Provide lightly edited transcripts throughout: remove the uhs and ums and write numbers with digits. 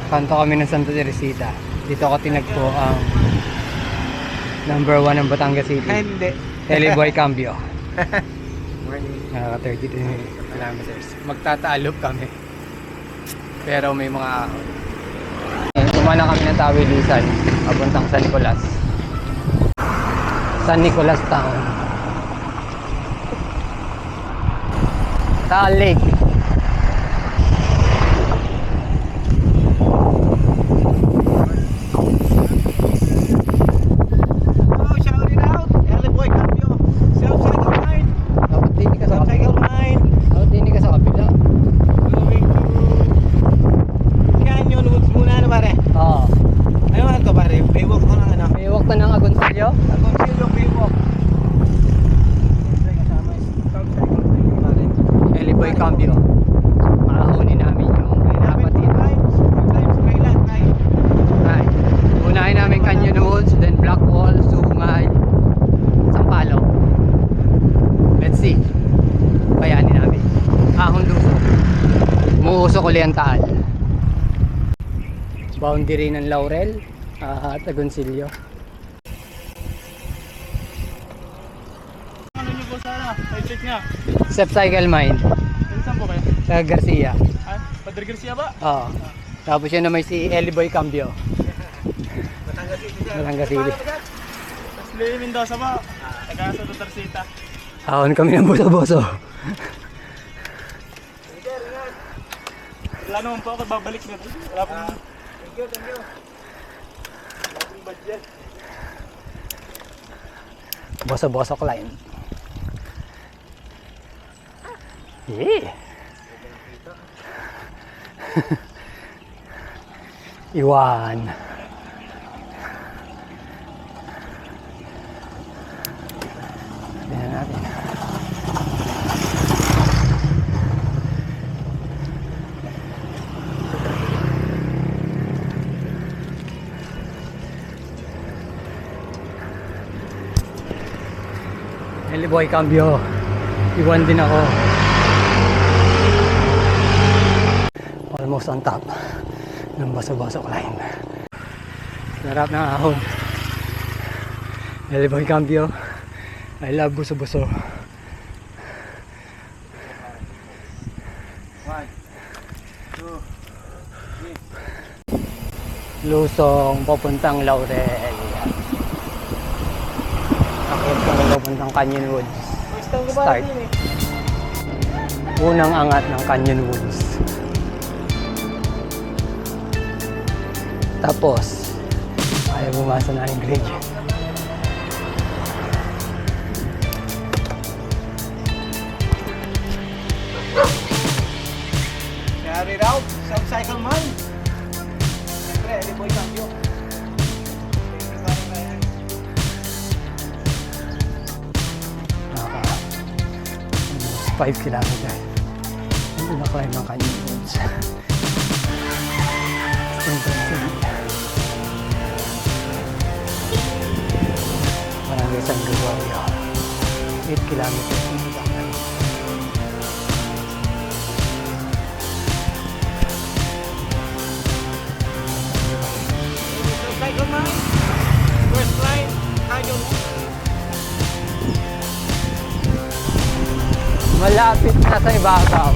Kanto kami ng Santa Teresita. Dito ako tinagpo ang number 1 ng Batangas City. Hindi. Teleboy Cambio. Morning. Nakaka 32 kilometers. Magtataalop kami. Pero may mga kumana kami ng tawilisan papuntang San Nicolas. San Nicolas Town. Taal Lake. Oh, shout it out. Teleboy Cambio. Self-cycle mine. Dapat din ka sa Self-cycle mine. Dapat din ka sa kabila. Going to Canyon Woods muna na pare. Oo. Ano man to pare? Baywalk ko ng ano? May walk na ng Agoncillo. Agoncillo Baywalk. Self-cycle mine pare. Teleboy Cambio. Maahunin namin yung kapatid. Right. Unahin namin Canyon Woods, then Blackwall, Sungay, Sampaloc. Let's see. Kayanin namin. Ahon luso. Umuusok uli ang Taal. Boundary ng Laurel at Agoncillo. Ano nyo po sana? I-check nga. Step Cycle Mine. Saan po kayo? Sa Garcia. Ha? Padre Garcia ba? Oo. Tapos yun na may si Teleboy Cambio. Batangas City. Tapos Leo Mendoza ba? Taga sa Teresita. Ahon kami ng boso-boso. Wala naman po ako babalik na. Wala pong... Thank you. Wala pong budget. Boso-boso climb. Yeah. Iwan. Tingnan natin. Teleboy Cambio. Iwan din ako. Almost on top ng baso-baso climb. Sarap ng ahon. Teleboy Cambio. I love buso-buso. Lusong papuntang Laurel. Akit kami papuntang Canyon Woods. Start. Unang angat ng Canyon Woods. Tapos ayaw bumasa na yung gradient. Shout it out. Self-cycle mine. Siyempre, Teleboy Cambio. Nakaka 5 kilometers. Hindi na climb ang Canyon Woods. Barangay San Gregorio. 8 kilometers. Self-cycle mine. First line. Canyon Woods. Malapit na sa ibabaw.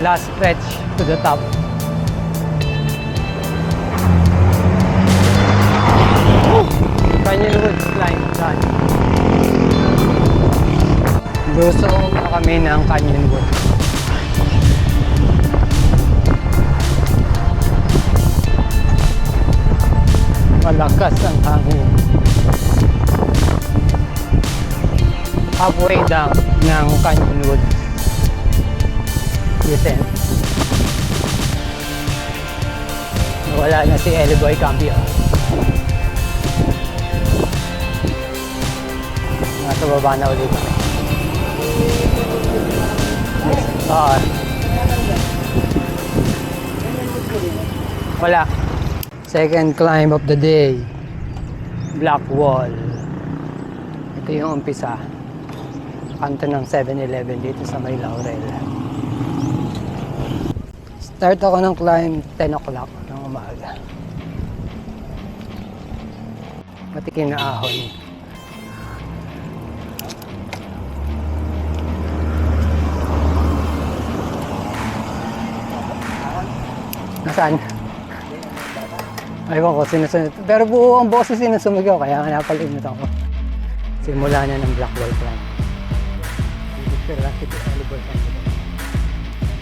Last stretch to the top. Canyon Woods line done. Gusto na kami ng Canyon Woods. Malakas ang hangin. Halfway down ng Canyon Woods descent. Wala na si Teleboy Cambio. Nasa baba na ulit kami. Wala. Second climb of the day. Blackwall. Ito yung umpisa. Kanto ng 7-Eleven dito sa may Laurel. Start ako ng climb 10 o'clock ng umaga. Matikim na ahon. Nasaan? Aywan ko, sinusunod. Pero buo ang boses sinusumigaw, kaya nga napalimutan ko. Simula na ng Black Wall Climb.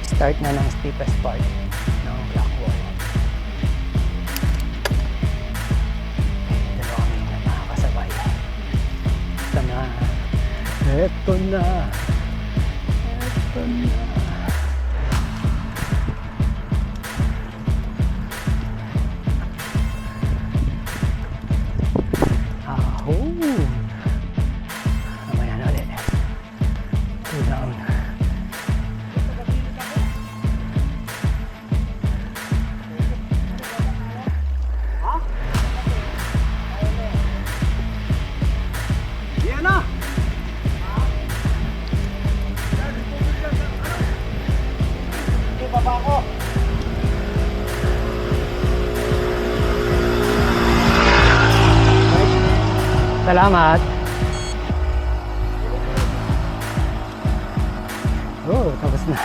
Start na ng steepest part ng Black Wall. Dalawa kami na nakakasabay. Ito na. Ito na. Ito na. Mamaya na ulit. Cool down. Yan na! Ito baba ko. Salamat. Oh, tapos na.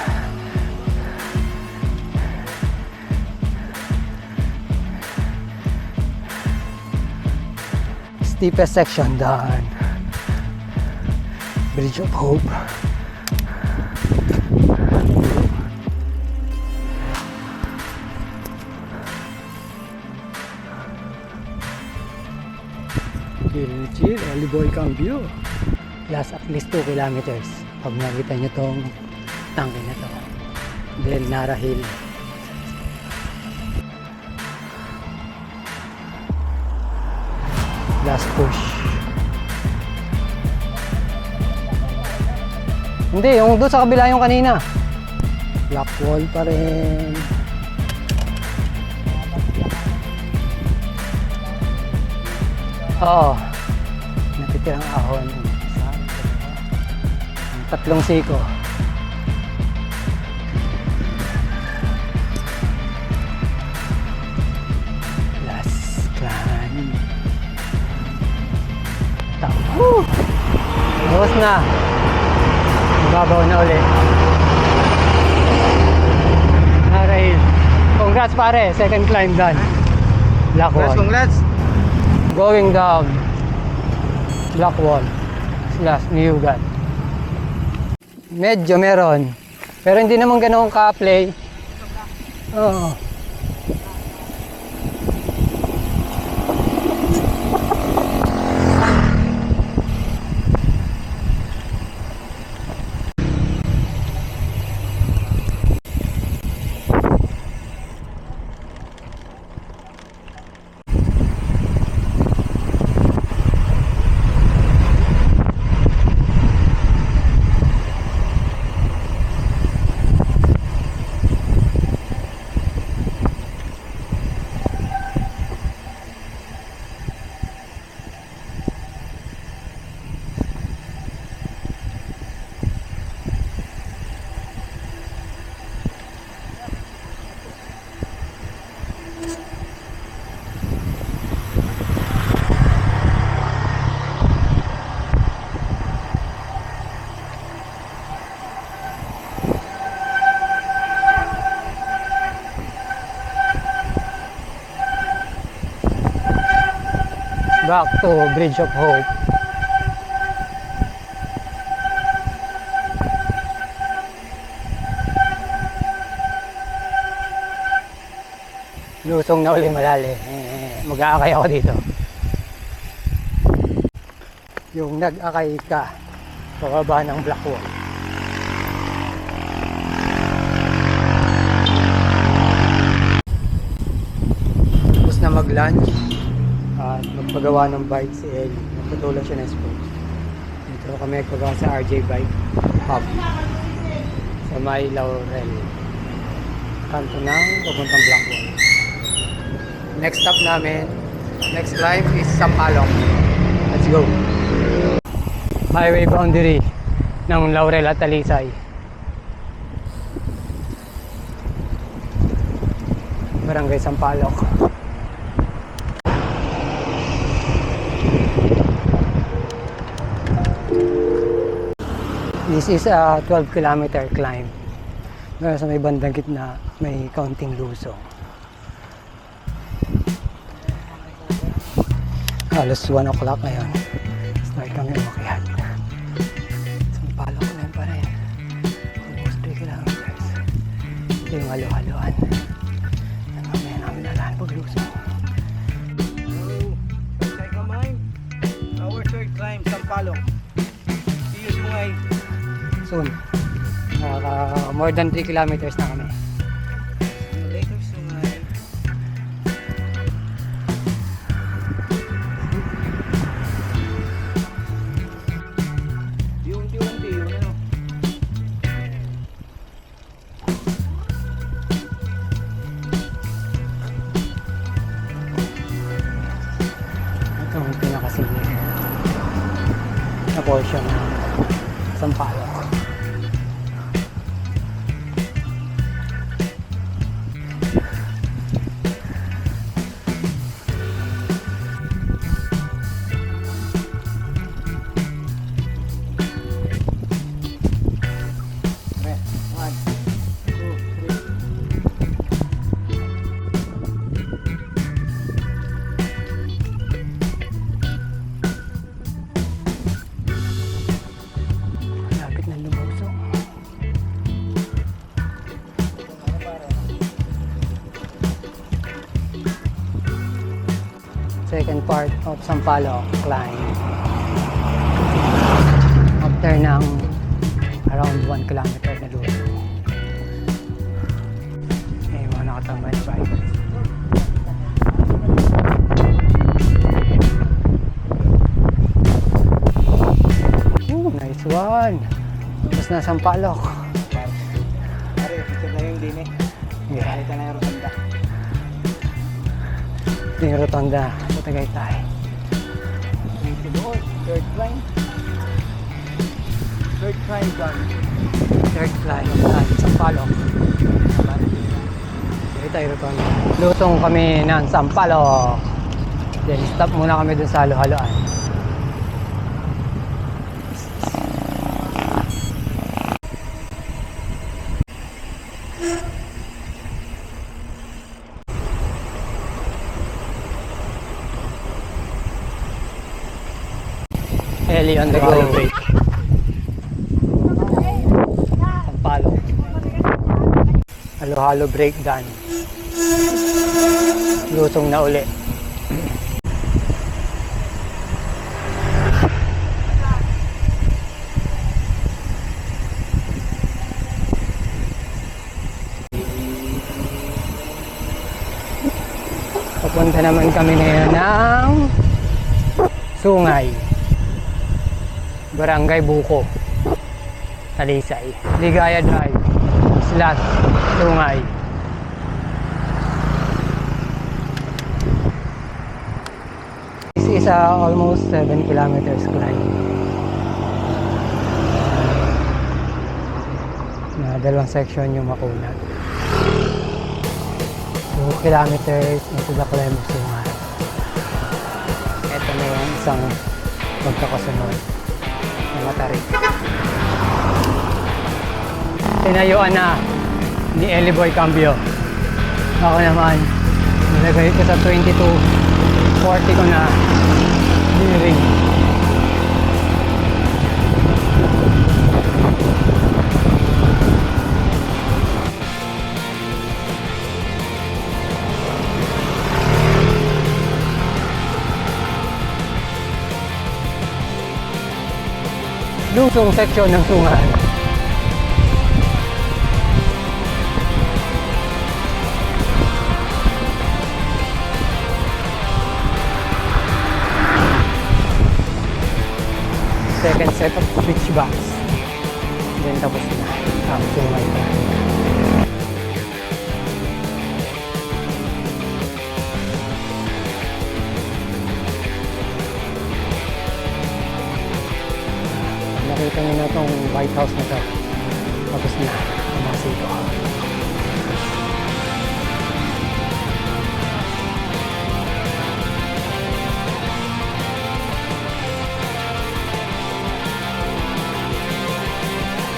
Steepest section done. Bridge of Hope. Chill, Oliboy Cambio. Last at least 2 kilometers. Pag nakita nyo tong tangke na to. Then Nara Hill. Last push. Hindi, yung doon sa kabila yung kanina. Black Wall pa rin. Oo. Natitirang ahon. Tatlong siko. Last climb. Woo! Tapos na. Babaw na ulit. Alright. Congrats pare. Second climb done. Black Wall. Congrats! Going down. Black Wall. Slash Niyugat. Medyo meron. Pero hindi naman ganoon ka-play. Oo. Back to Bridge of Hope. Lusong na uli malalim. Mag-aakay ako dito. Yung nag-akay ka pababa ng Black Wall. Tapos na mag-lunch at magpagawa ng bike si Ellie. Nagpatuloy siya ng spokes. Dito kami nagpagawa sa RJ Bike Hub sa May Laurel. Kanto ng papuntang Black Wall. Next stop namin, next climb is Sampaloc. Let's go! highway boundary ng Laurel at Talisay. Barangay Sampaloc. This is a 12-kilometer climb. Pero sa may bandang gitna, may kaunting lusong. Halos 1 o'clock ngayon. Start kami umakyat. Sampaloc na yun pa rin. Almost 3 kilometers. Ito yung halo-haloan. Yan, mamaya namin nalahan paglusong. Hello, Cycle Mine. Our third climb, Sampaloc. See you Sungay. Soon. More than 3 kilometers na kami. See you later, Sungay. Unti-unti yun, ano? Ito ang pinakasili na portion ng Sampaloc. One, two, three. Lapit na lumusong. Second part of Sampaloc climb. After ng around 1 kilometer na lusong. May mga nakatambay na bike. Nice one! Tapos na Sampaloc. Pare, picture na yung din eh. Yeah. Nakita na yung rotunda. Ito yung rotonda sa Tagaytay. Dito doon, third climb. Third climb done. Third climb at Sampaloc. Dito tayo rotonda. Lusong kami ng Sampaloc. Then stop muna kami dun sa halo-haloan. Ellie on the go. Sampaloc. Halo-halo breakdown. Lusong na uli. Papunta naman kami ngayon ng Sungay. Barangay Buko, Talisay. Ligaya Drive, Islas, Sungay. This is almost 7 kilometers climb. Na dalawang section yung makunat. 2 kilometers into the climb of Sungay. Ito na yung isang magkakasunod. Matarik. Tinayuan na ni Eliboy Cambio. Ako naman, nilagay ko sa 22:40 ko na bearing. Lusong section ng Sungay. Second set of switch box. Then tapos na ang Sungay. Nakita nyo na itong White House na to. Tapos na, ang mga sito.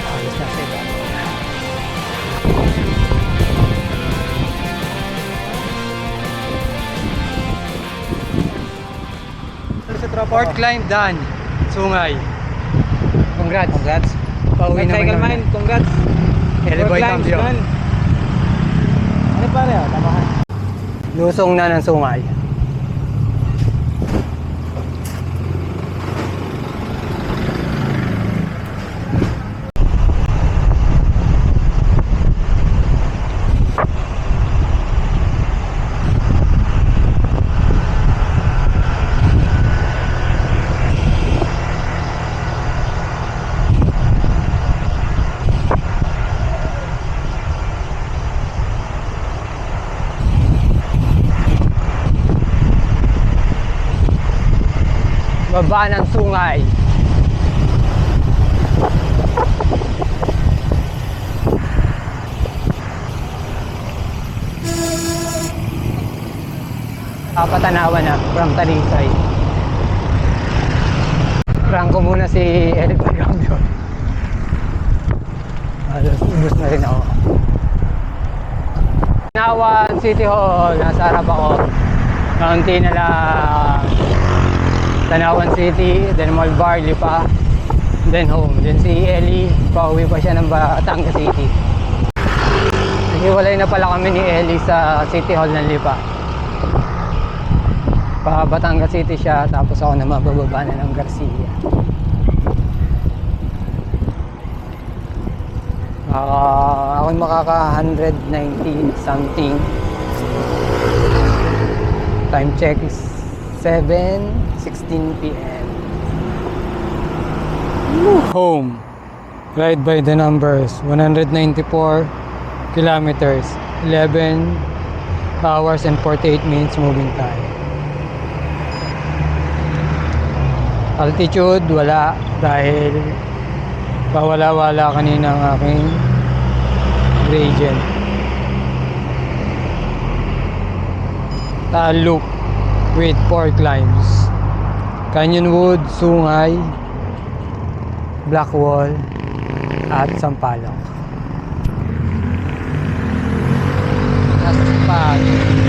Alis na sila. Sa tropa Port ko. climb done. Sungay. Congrats. Congrats. Pauwi naman Cycle naman. mine, congrats. Eleboy Four climbs cambio. done. Ano pare, tamahan. Lusong na ng sungay. Baba ng sungay. Papatanawan na from Talisay. Prank ko muna si Electric Cambio. Alas, ubus na rin ako. Tanawan City Hall, nasa harap ako. Kaunti na lang. Tanawan City, then Malbar, Lipa, then home. Then si Ellie, pauwi pa siya ng Batangas City. Naghiwalay na pala kami ni Ellie sa City Hall ng Lipa. Pa Batangas City siya, tapos ako naman bababa na ng Garcia. Ako makaka 190 something. Time check is 7:16 p.m. Home. Ride by the numbers. 194 kilometers. 11 hours and 48 minutes moving time. Altitude, wala. Dahil pawala-wala kanina ang aking gradient. Loop with 4 climbs. Canyonwood, Sungay, Blackwall, at Sampaloc. Last spot.